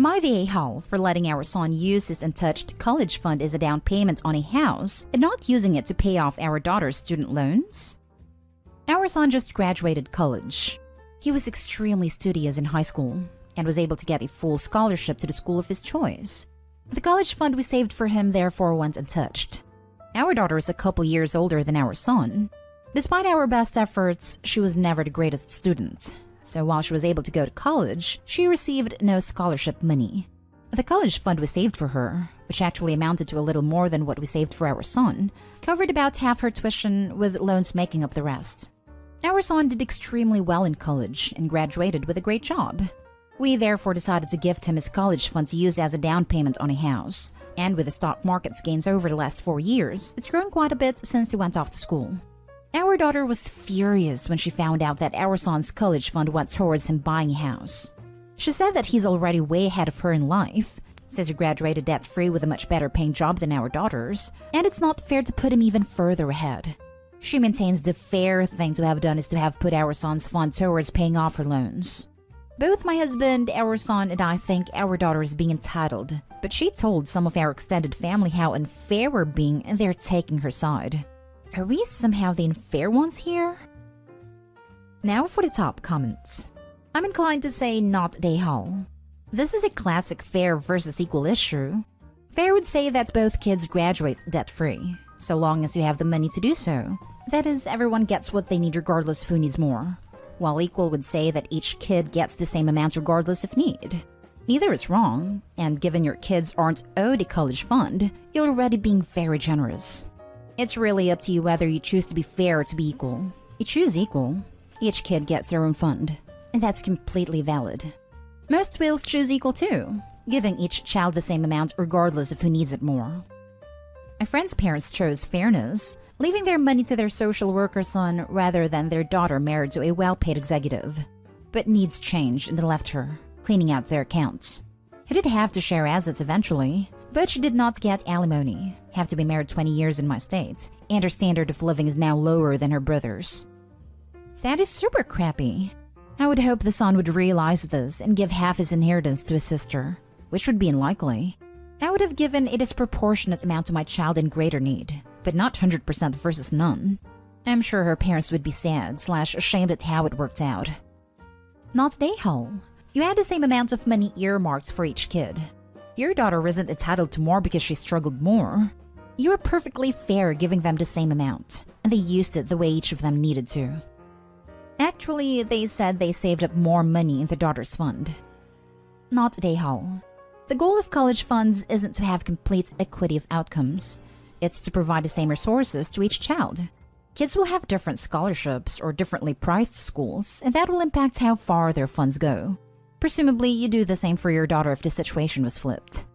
Am I the a-hole for letting our son use his untouched college fund as a down payment on a house and not using it to pay off our daughter's student loans? Our son just graduated college. He was extremely studious in high school and was able to get a full scholarship to the school of his choice. The college fund we saved for him therefore went untouched. Our daughter is a couple years older than our son. Despite our best efforts, she was never the greatest student. So while she was able to go to college, she received no scholarship money. The college fund we saved for her, which actually amounted to a little more than what we saved for our son, covered about half her tuition, with loans making up the rest. Our son did extremely well in college and graduated with a great job. We therefore decided to gift him his college fund to use as a down payment on a house. And with the stock market's gains over the last 4 years, it's grown quite a bit since he went off to school. Our daughter was furious when she found out that our son's college fund went towards him buying a house. She said that he's already way ahead of her in life, since he graduated debt-free with a much better paying job than our daughter's, and it's not fair to put him even further ahead. She maintains the fair thing to have done is to have put our son's fund towards paying off her loans. Both my husband, our son, and I think our daughter is being entitled, but she told some of our extended family how unfair we're being and they're taking her side. Are we somehow the unfair ones here? Now for the top comments. I'm inclined to say not they all. This is a classic fair versus equal issue. Fair would say that both kids graduate debt-free, so long as you have the money to do so. That is, everyone gets what they need regardless of who needs more. While equal would say that each kid gets the same amount regardless of need. Neither is wrong, and given your kids aren't owed a college fund, you're already being very generous. It's really up to you whether you choose to be fair or to be equal. You choose equal. Each kid gets their own fund, and that's completely valid. Most wills choose equal too, giving each child the same amount regardless of who needs it more. My friend's parents chose fairness, leaving their money to their social worker son rather than their daughter married to a well-paid executive. But needs changed and they left her, cleaning out their accounts. He did have to share assets eventually, but she did not get alimony, have to be married 20 years in my state, and her standard of living is now lower than her brother's. That is super crappy. I would hope the son would realize this and give half his inheritance to his sister, which would be unlikely. I would have given a disproportionate amount to my child in greater need, but not 100% versus none. I'm sure her parents would be sad/ashamed at how it worked out. Not they whole. You had the same amount of money earmarked for each kid. Your daughter isn't entitled to more because she struggled more. You were perfectly fair giving them the same amount, and they used it the way each of them needed to. Actually, they said they saved up more money in their daughter's fund. Not they whole. The goal of college funds isn't to have complete equity of outcomes. It's to provide the same resources to each child. Kids will have different scholarships or differently priced schools, and that will impact how far their funds go. Presumably, you do the same for your daughter if the situation was flipped.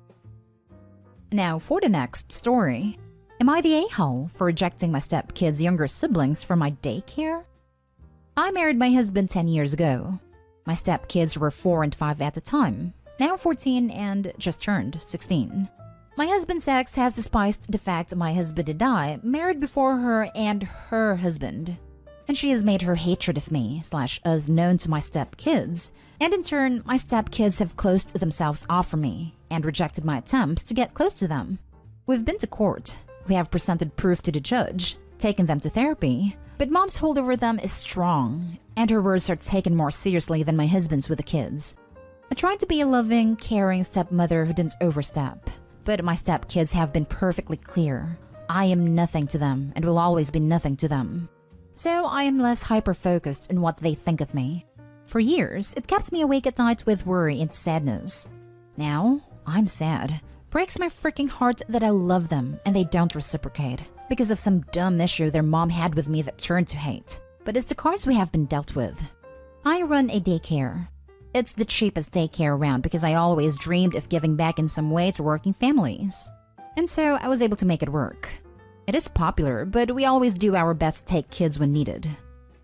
Now, for the next story. Am I the a-hole for rejecting my stepkid's younger siblings from my daycare? I married my husband 10 years ago. My stepkids were 4 and 5 at the time, now 14 and just turned 16. My husband's ex has despised the fact my husband and I married before her and her husband. And she has made her hatred of me/us known to my stepkids, and in turn, my stepkids have closed themselves off from me and rejected my attempts to get close to them. We've been to court, we have presented proof to the judge, taken them to therapy, but mom's hold over them is strong, and her words are taken more seriously than my husband's with the kids. I tried to be a loving, caring stepmother who didn't overstep, but my stepkids have been perfectly clear. I am nothing to them and will always be nothing to them. So I am less hyper-focused on what they think of me. For years, it kept me awake at night with worry and sadness. Now, I'm sad. Breaks my freaking heart that I love them and they don't reciprocate because of some dumb issue their mom had with me that turned to hate. But it's the cards we have been dealt with. I run a daycare. It's the cheapest daycare around because I always dreamed of giving back in some way to working families. And so I was able to make it work. It is popular, but we always do our best to take kids when needed.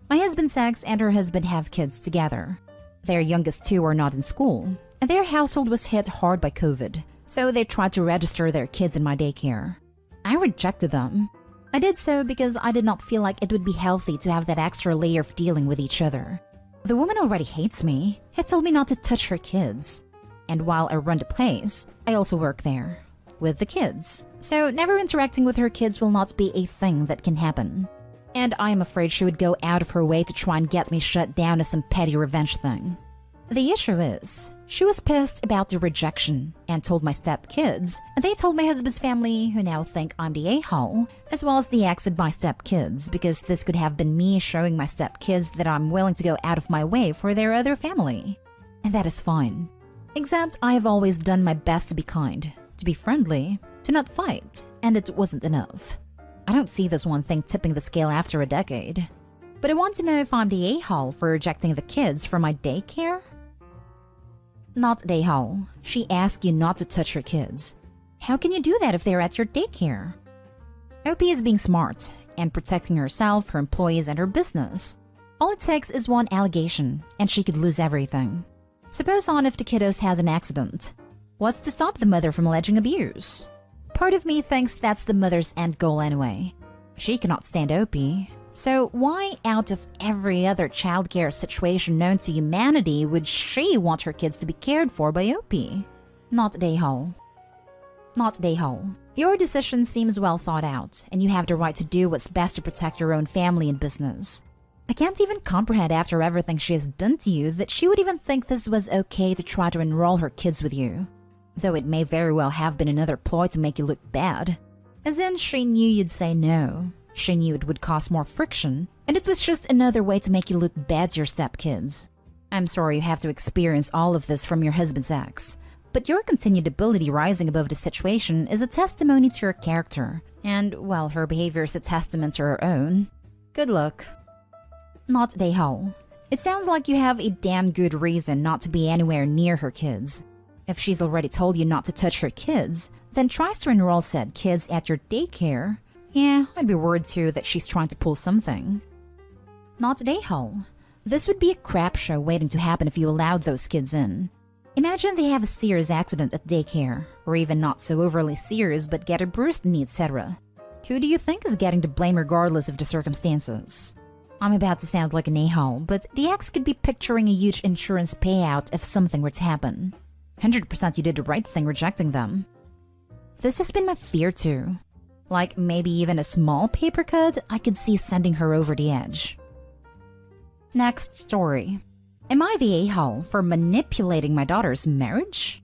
My husband's ex and her husband have kids together. Their youngest two are not in school, and their household was hit hard by COVID, so they tried to register their kids in my daycare. I rejected them. I did so because I did not feel like it would be healthy to have that extra layer of dealing with each other. The woman already hates me, has told me not to touch her kids. And while I run the place, I also work there. With the kids. So never interacting with her kids will not be a thing that can happen. And I am afraid she would go out of her way to try and get me shut down as some petty revenge thing. The issue is, she was pissed about the rejection and told my stepkids, and they told my husband's family, who now think I'm the a-hole, as well as the ex of my stepkids, because this could have been me showing my stepkids that I'm willing to go out of my way for their other family. And that is fine. Except I have always done my best to be kind, to be friendly, to not fight, and it wasn't enough. I don't see this one thing tipping the scale after a decade. But I want to know if I'm the a-hole for rejecting the kids from my daycare? Not the a-hole. She asked you not to touch her kids. How can you do that if they're at your daycare? OP is being smart and protecting herself, her employees, and her business. All it takes is one allegation, and she could lose everything. Suppose on if the kiddos has an accident. What's to stop the mother from alleging abuse? Part of me thinks that's the mother's end goal anyway. She cannot stand OP. So why out of every other childcare situation known to humanity would she want her kids to be cared for by OP? Not the a-hole. Not the a-hole. Your decision seems well thought out, and you have the right to do what's best to protect your own family and business. I can't even comprehend after everything she has done to you that she would even think this was okay to try to enroll her kids with you. Though it may very well have been another ploy to make you look bad. As in, she knew you'd say no. She knew it would cause more friction, and it was just another way to make you look bad to your stepkids. I'm sorry you have to experience all of this from your husband's ex, but your continued ability rising above the situation is a testimony to your character, and, well, her behavior is a testament to her own. Good luck. Not the a-hole. It sounds like you have a damn good reason not to be anywhere near her kids. If she's already told you not to touch her kids, then tries to enroll said kids at your daycare, yeah, I'd be worried too that she's trying to pull something. Not the a-hole. This would be a crap show waiting to happen if you allowed those kids in. Imagine they have a serious accident at daycare, or even not so overly serious but get a bruised knee, etc. Who do you think is getting the blame regardless of the circumstances? I'm about to sound like an a-hole, but the ex could be picturing a huge insurance payout if something were to happen. 100% you did the right thing rejecting them. This has been my fear too. Like maybe even a small paper cut, I could see sending her over the edge. Next story. Am I the a-hole for manipulating my daughter's marriage?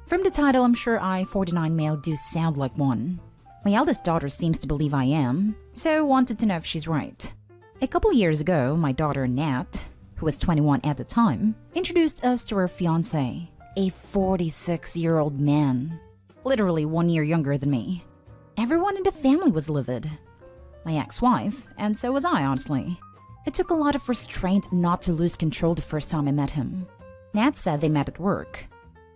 From the title, I'm sure I, 49 male, do sound like one. My eldest daughter seems to believe I am, so wanted to know if she's right. A couple years ago, my daughter Nat, who was 21 at the time, introduced us to her fiancé, a 46-year-old man, literally 1 year younger than me. Everyone in the family was livid. My ex-wife, and so was I, honestly. It took a lot of restraint not to lose control the first time I met him. Nat said they met at work.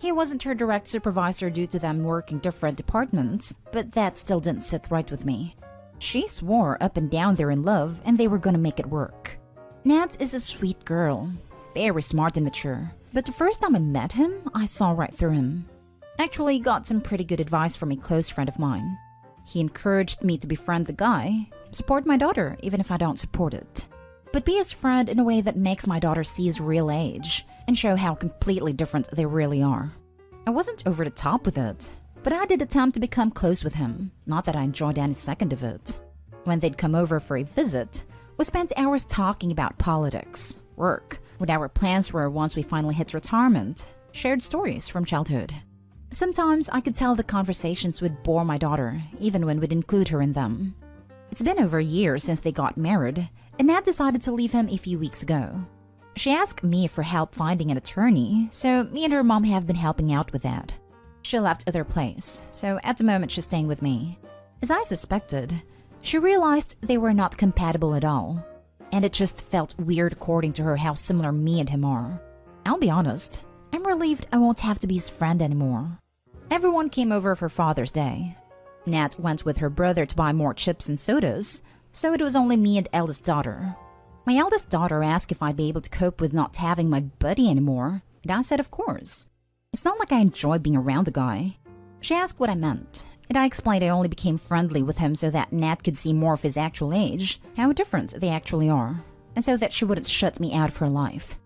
He wasn't her direct supervisor due to them working different departments, but that still didn't sit right with me. She swore up and down they're in love and they were gonna make it work. Nat is a sweet girl, very smart and mature, but the first time I met him, I saw right through him. Actually got some pretty good advice from a close friend of mine. He encouraged me to befriend the guy, support my daughter even if I don't support it. But be his friend in a way that makes my daughter see his real age and show how completely different they really are. I wasn't over the top with it, but I did attempt to become close with him, not that I enjoyed any second of it. When they'd come over for a visit, we spent hours talking about politics, work, what our plans were once we finally hit retirement, shared stories from childhood. Sometimes I could tell the conversations would bore my daughter, even when we'd include her in them. It's been over a year since they got married, and Nat decided to leave him a few weeks ago. She asked me for help finding an attorney, so me and her mom have been helping out with that. She left their place, so at the moment she's staying with me. As I suspected, she realized they were not compatible at all, and it just felt weird according to her how similar me and him are. I'll be honest, I'm relieved I won't have to be his friend anymore. Everyone came over for Father's Day. Nat went with her brother to buy more chips and sodas, so it was only me and eldest daughter. My eldest daughter asked if I'd be able to cope with not having my buddy anymore, and I said of course. It's not like I enjoy being around the guy. She asked what I meant, and I explained I only became friendly with him so that Nat could see more of his actual age, how different they actually are, and so that she wouldn't shut me out of her life.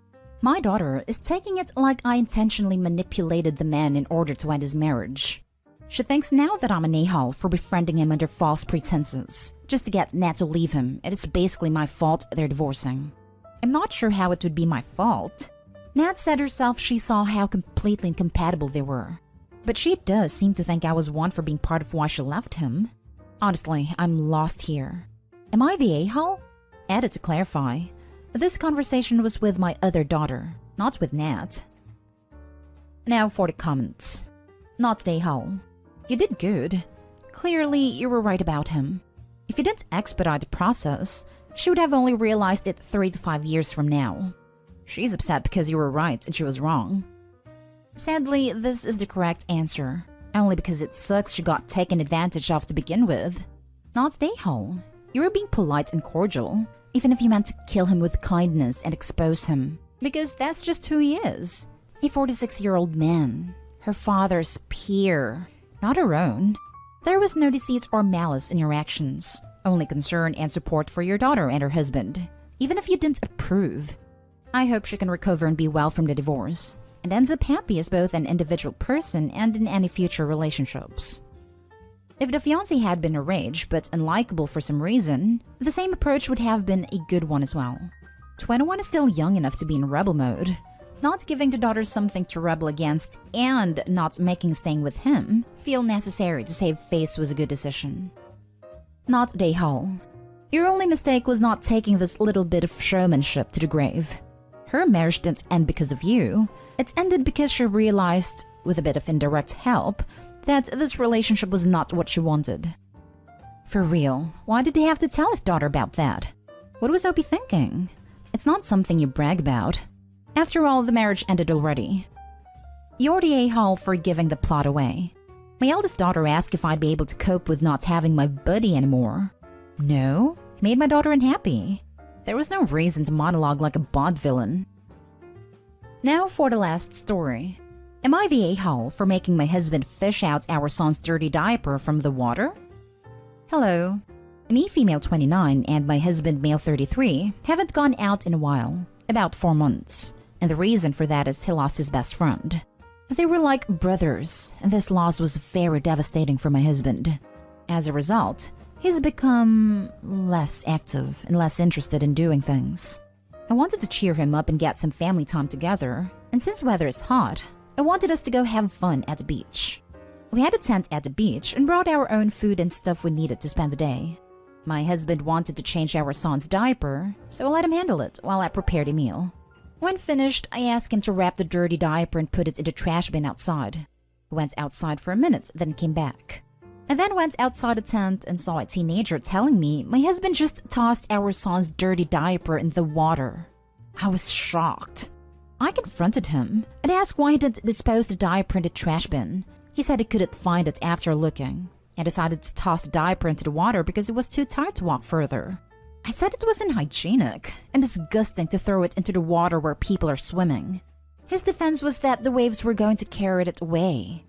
My daughter is taking it like I intentionally manipulated the man in order to end his marriage. She thinks now that I'm an a-hole for befriending him under false pretenses, just to get Nat to leave him, and it's basically my fault they're divorcing. I'm not sure how it would be my fault. Nat said herself she saw how completely incompatible they were. But she does seem to think I was one for being part of why she left him. Honestly, I'm lost here. Am I the a-hole? Added to clarify, this conversation was with my other daughter, not with Nat. Now for the comments. Not the a-hole. You did good. Clearly, you were right about him. If you didn't expedite the process, she would have only realized it 3 to 5 years from now. She's upset because you were right and she was wrong. Sadly, this is the correct answer, only because it sucks she got taken advantage of to begin with. Not the a-hole. You were being polite and cordial, even if you meant to kill him with kindness and expose him, because that's just who he is. A 46-year-old man, her father's peer, not her own. There was no deceit or malice in your actions, only concern and support for your daughter and her husband, even if you didn't approve. I hope she can recover and be well from the divorce, and ends up happy as both an individual person and in any future relationships. If the fiancé had been a rage but unlikable for some reason, the same approach would have been a good one as well. 21 is still young enough to be in rebel mode. Not giving the daughter something to rebel against and not making staying with him feel necessary to save face was a good decision. Not the a-hole. Your only mistake was not taking this little bit of showmanship to the grave. Her marriage didn't end because of you. It ended because she realized, with a bit of indirect help, that this relationship was not what she wanted. For real, why did he have to tell his daughter about that? What was Opie thinking? It's not something you brag about. After all, the marriage ended already. You're the a-hole for giving the plot away. My eldest daughter asked if I'd be able to cope with not having my buddy anymore. No, it made my daughter unhappy. There was no reason to monologue like a Bond villain. Now for the last story. Am I the a-hole for making my husband fish out our son's dirty diaper from the water? Hello. Me, female 29, and my husband, male 33, haven't gone out in a while, about 4 months. And the reason for that is he lost his best friend. They were like brothers, and this loss was very devastating for my husband. As a result, he's become less active and less interested in doing things. I wanted to cheer him up and get some family time together, and since weather is hot, I wanted us to go have fun at the beach. We had a tent at the beach and brought our own food and stuff we needed to spend the day. My husband wanted to change our son's diaper, so I let him handle it while I prepared a meal. When finished, I asked him to wrap the dirty diaper and put it in the trash bin outside. He went outside for a minute, then came back. I then went outside the tent and saw a teenager telling me my husband just tossed our son's dirty diaper in the water. I was shocked. I confronted him and asked why he didn't dispose the diaper in the trash bin. He said he couldn't find it after looking, and decided to toss the diaper into the water because he was too tired to walk further. I said it was unhygienic and disgusting to throw it into the water where people are swimming. His defense was that the waves were going to carry it away.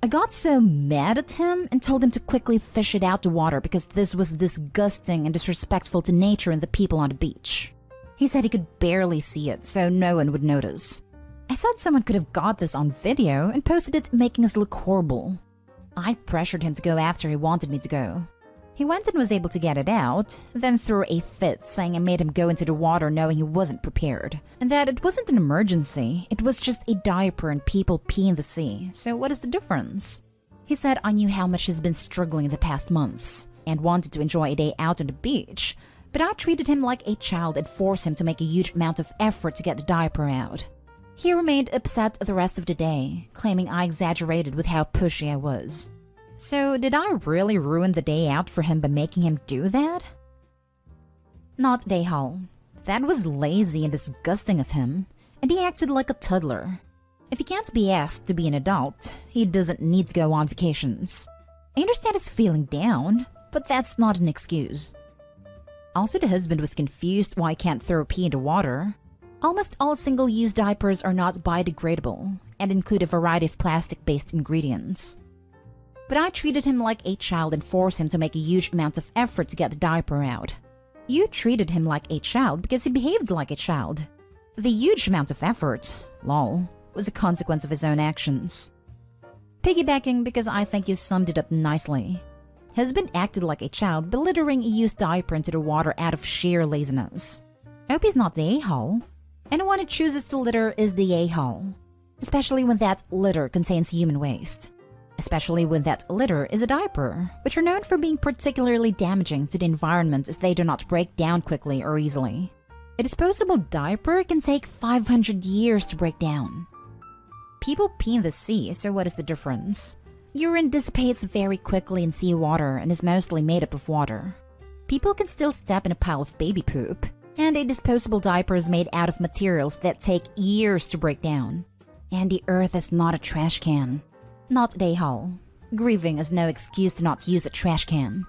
I got so mad at him and told him to quickly fish it out the water because this was disgusting and disrespectful to nature and the people on the beach. He said he could barely see it, so no one would notice. I said someone could have got this on video and posted it, making us look horrible. I pressured him to go after he wanted me to go. He went and was able to get it out, then threw a fit saying I made him go into the water knowing he wasn't prepared, and that it wasn't an emergency, it was just a diaper and people pee in the sea, so what is the difference? He said I knew how much he's been struggling in the past months, and wanted to enjoy a day out on the beach, but I treated him like a child and forced him to make a huge amount of effort to get the diaper out. He remained upset the rest of the day, claiming I exaggerated with how pushy I was. So, did I really ruin the day out for him by making him do that? Not the a-hole. That was lazy and disgusting of him, and he acted like a toddler. If he can't be asked to be an adult, he doesn't need to go on vacations. I understand his feeling down, but that's not an excuse. Also, the husband was confused why I can't throw pee into water. Almost all single-use diapers are not biodegradable and include a variety of plastic-based ingredients. But I treated him like a child and forced him to make a huge amount of effort to get the diaper out. You treated him like a child because he behaved like a child. The huge amount of effort, lol, was a consequence of his own actions. Piggybacking because I think you summed it up nicely. Husband acted like a child, belittling a used diaper into the water out of sheer laziness. Hope he's not the a-hole. Anyone who chooses to litter is the a-hole. Especially when that litter contains human waste. Especially when that litter is a diaper, which are known for being particularly damaging to the environment as they do not break down quickly or easily. A disposable diaper can take 500 years to break down. People pee in the sea, so what is the difference? Urine dissipates very quickly in seawater and is mostly made up of water. People can still step in a pile of baby poop, and a disposable diaper is made out of materials that take years to break down. And the earth is not a trash can. Not a hole. Grieving is no excuse to not use a trash can.